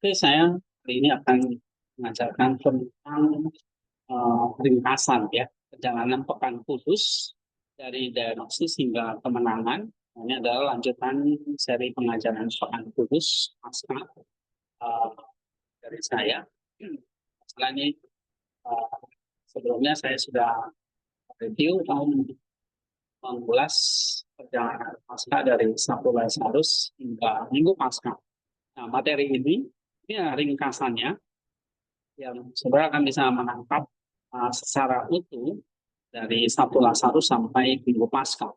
Oke, saya hari ini akan mengajarkan tentang ringkasan ya perjalanan Pekan Kudus dari diagnosis hingga kemenangan. Ini adalah lanjutan seri pengajaran Pekan Kudus pasca eh, dari saya. Setelah ini eh, sebelumnya saya sudah review tahun mengulas perjalanan pasca dari Sabtu Lazarus hingga Minggu Pasca. Nah, materi ini ringkasannya yang sebenarnya akan bisa menangkap secara utuh dari Sabtu Lazarus sampai Minggu Paskah.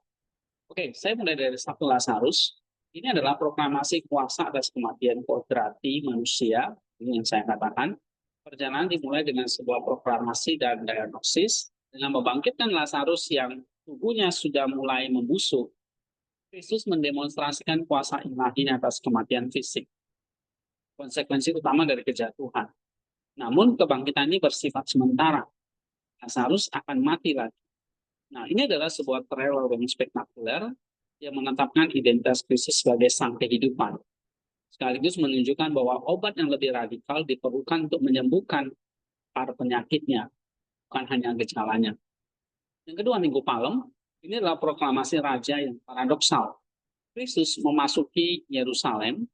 Oke, saya mulai dari Sabtu Lazarus. Ini adalah proklamasi kuasa atas kematian kodrati manusia. Ini yang saya katakan. Perjalanan dimulai dengan sebuah proklamasi dan diagnosis dengan membangkitkan Lazarus yang tubuhnya sudah mulai membusuk. Kristus mendemonstrasikan kuasa ilahi atas kematian fisik. Konsekuensi utama dari kejatuhan. Namun kebangkitan ini bersifat sementara. Lazarus akan mati lagi. Nah, ini adalah sebuah trailer yang spektakuler yang menetapkan identitas Kristus sebagai sang kehidupan. Sekaligus menunjukkan bahwa obat yang lebih radikal diperlukan untuk menyembuhkan para penyakitnya, bukan hanya gejalanya. Yang kedua, Minggu Palem, ini adalah proklamasi raja yang paradoksal. Kristus memasuki Yerusalem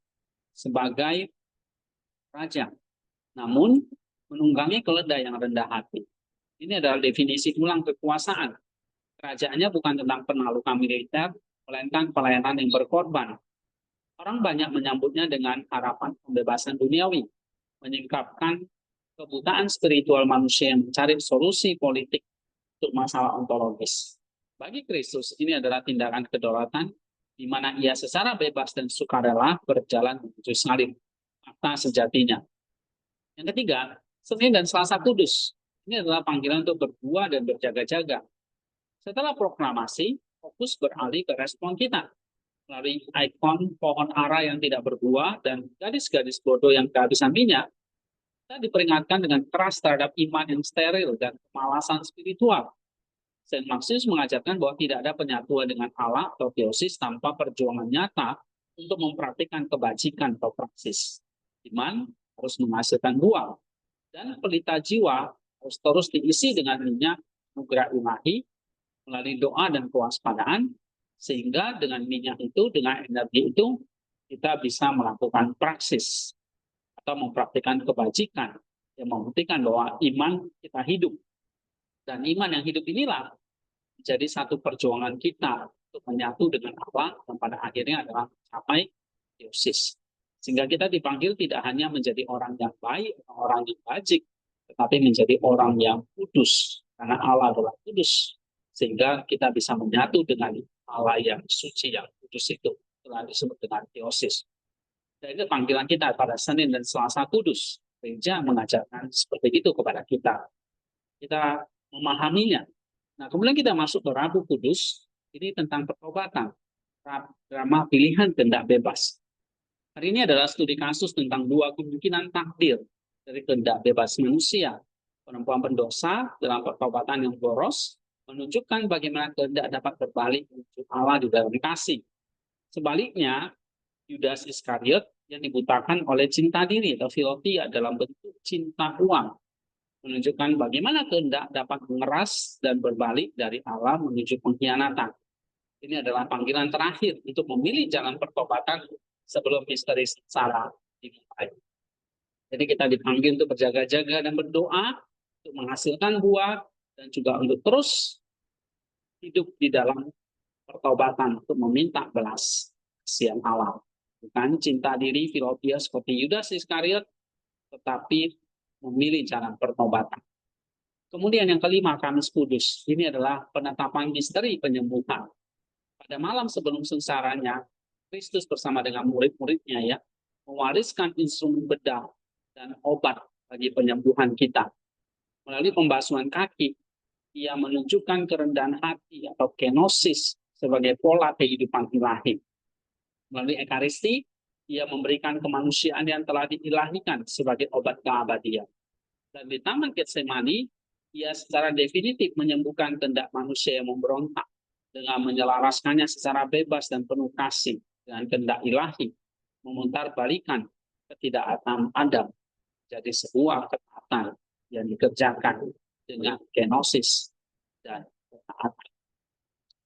sebagai raja, namun menunggangi keledai yang rendah hati. Ini adalah definisi ulang kekuasaan. Kerajaannya bukan tentang penaklukan militer, melainkan pelayanan yang berkorban. Orang banyak menyambutnya dengan harapan pembebasan duniawi, menyingkapkan kebutaan spiritual manusia yang mencari solusi politik untuk masalah ontologis. Bagi Kristus, ini adalah tindakan kedaulatan di mana ia secara bebas dan sukarela berjalan menuju salib, fakta sejatinya. Yang ketiga, Senin dan Selasa Kudus. Ini adalah panggilan untuk berbuah dan berjaga-jaga. Setelah proklamasi, fokus beralih ke respon kita. Melalui ikon pohon ara yang tidak berbuah dan gadis-gadis bodoh yang kehabisan minyak, kita diperingatkan dengan keras terhadap iman yang steril dan kemalasan spiritual. Saint Maximus mengajarkan bahwa tidak ada penyatuan dengan Allah atau teosis tanpa perjuangan nyata untuk mempraktikkan kebajikan atau praksis. Iman harus menghasilkan buah, dan pelita jiwa harus terus diisi dengan minyak anugerah ilahi melalui doa dan kewaspadaan, sehingga dengan minyak itu, dengan energi itu, kita bisa melakukan praksis atau mempraktikkan kebajikan yang membuktikan bahwa iman kita hidup. Dan iman yang hidup inilah menjadi satu perjuangan kita untuk menyatu dengan Allah dan pada akhirnya adalah mencapai teosis. Sehingga kita dipanggil tidak hanya menjadi orang yang baik atau orang yang bajik, tetapi menjadi orang yang kudus, karena Allah adalah kudus. Sehingga kita bisa menyatu dengan Allah yang suci, yang kudus itu. Telah disebut dengan teosis. Dan itu panggilan kita pada Senin dan Selasa Kudus. Gereja mengajarkan seperti itu kepada kita. Kita memahaminya. Nah, kemudian kita masuk ke Rabu Kudus. Ini tentang pertobatan. Drama pilihan kehendak bebas. Hari ini adalah studi kasus tentang dua kemungkinan takdir dari kehendak bebas manusia. Perempuan pendosa dalam pertobatan yang boros menunjukkan bagaimana kehendak dapat berbalik menuju Allah di dalam kasih. Sebaliknya, Yudas Iskariot yang dibutakan oleh cinta diri atau filotia dalam bentuk cinta uang menunjukkan bagaimana kehendak dapat mengeras dan berbalik dari Allah menuju pengkhianatan. Ini adalah panggilan terakhir untuk memilih jalan pertobatan sebelum misteri sengsara dimulai. Jadi kita dipanggil untuk berjaga-jaga dan berdoa, untuk menghasilkan buah, dan juga untuk terus hidup di dalam pertobatan, untuk meminta belas kasihan Allah. Bukan cinta diri filotia seperti Yudas Iskariot, tetapi memilih jalan pertobatan. Kemudian yang kelima, Kamis Kudus. Ini adalah penetapan misteri penyembuhan. Pada malam sebelum sengsaranya, Kristus bersama dengan murid-muridnya ya mewariskan instrumen bedah dan obat bagi penyembuhan kita. Melalui pembasuhan kaki, ia menunjukkan kerendahan hati atau kenosis sebagai pola kehidupan ilahi. Melalui Ekaristi, ia memberikan kemanusiaan yang telah diilahikan sebagai obat keabadian. Dan di Taman Getsemani, ia secara definitif menyembuhkan kehendak manusia yang memberontak dengan menyelaraskannya secara bebas dan penuh kasih dengan kehendak ilahi, memutar balikan ketidaktaatan Adam jadi sebuah ketaatan yang dikerjakan dengan kenosis dan ketaatan.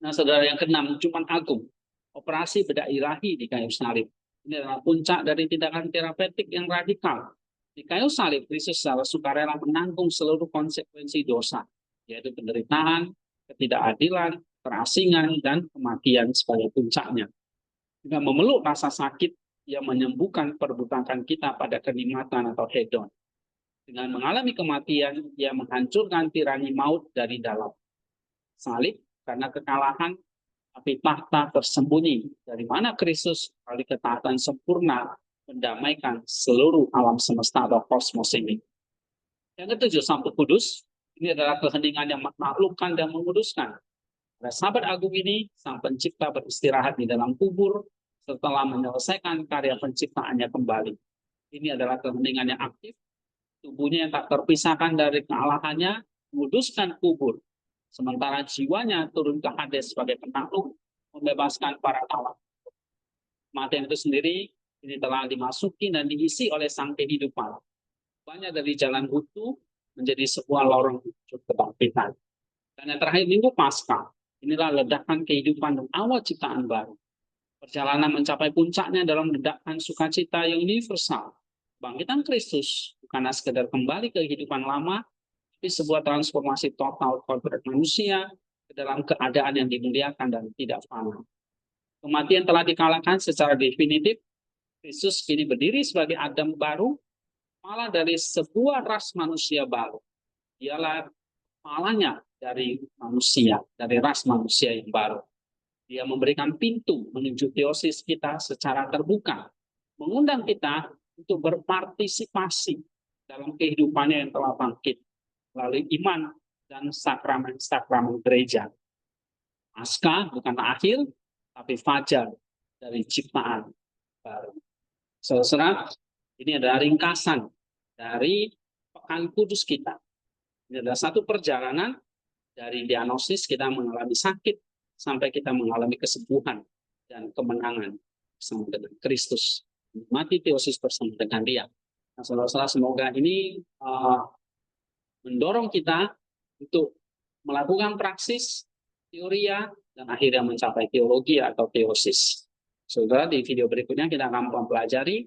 Nah, saudara, yang keenam, Jumat Agung, operasi bedah ilahi di kayu salib. Ini adalah puncak dari tindakan terapeutik yang radikal. Di kayu salib, Kristus secara sukarela menanggung seluruh konsekuensi dosa, yaitu penderitaan, ketidakadilan, terasingan, dan kematian sebagai puncaknya. Dengan memeluk rasa sakit yang menyembuhkan perbudakan kita pada kenikmatan atau hedon. Dengan mengalami kematian, ia menghancurkan tirani maut dari dalam. Salib karena kekalahan, tapi tahta tersembunyi dari mana Kristus melalui ketaatan sempurna mendamaikan seluruh alam semesta atau kosmos ini. Yang ketujuh, Sang Kudus. Ini adalah keheningan yang menaklukkan dan menguduskan. Pada Sabat Agung ini, Sang Pencipta beristirahat di dalam kubur setelah menyelesaikan karya penciptaannya kembali. Ini adalah keheningan yang aktif, tubuhnya yang tak terpisahkan dari kealahannya, menguduskan kubur. Sementara jiwanya turun ke Hades sebagai penakluk, membebaskan para tawanan. Kematian itu sendiri ini telah dimasuki dan diisi oleh sang kehidupan. Banyak dari jalan buntu menjadi sebuah lorong menuju kebangkitan. Dan yang terakhir, Minggu Paskah. Inilah ledakan kehidupan dan awal ciptaan baru. Perjalanan mencapai puncaknya dalam ledakan sukacita yang universal. Bangkitan Kristus bukanlah sekedar kembali ke kehidupan lama, tapi sebuah transformasi total kodrat manusia ke dalam keadaan yang dimuliakan dan tidak fana. Kematian telah dikalahkan secara definitif. Kristus kini berdiri sebagai Adam baru, malah dari sebuah ras manusia baru. Dialah malahnya dari manusia, dari ras manusia yang baru. Dia memberikan pintu menuju teosis kita secara terbuka, mengundang kita untuk berpartisipasi dalam kehidupannya yang telah bangkit melalui iman dan sakramen-sakramen gereja. Paskah bukanlah akhir, tapi fajar dari ciptaan baru. Saudara, ini adalah ringkasan dari Pekan Kudus kita. Ini adalah satu perjalanan dari diagnosis kita mengalami sakit sampai kita mengalami kesembuhan dan kemenangan bersama dengan Kristus. Mati teosis bersama dengan Dia. Nah, saudara-saudara, semoga ini mendorong kita untuk melakukan praksis, teoria, dan akhirnya mencapai teologi atau teosis. Saudara, di video berikutnya kita akan mempelajari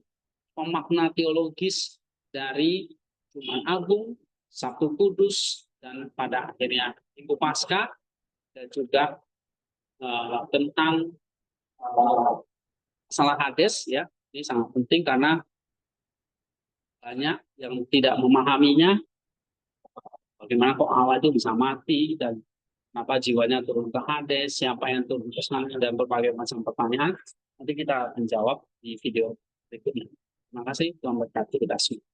pemakna teologis dari Jumat Agung, Sabtu Kudus, dan pada akhirnya Minggu Paskah, dan juga tentang masalah Hades, ya. Ini sangat penting karena banyak yang tidak memahaminya. Bagaimana kok Allah itu bisa mati, dan kenapa jiwanya turun ke Hades, siapa yang turun ke sana, dan berbagai macam pertanyaan. Nanti kita akan jawab di video berikutnya. Terima kasih, Tuhan berkati kita semua.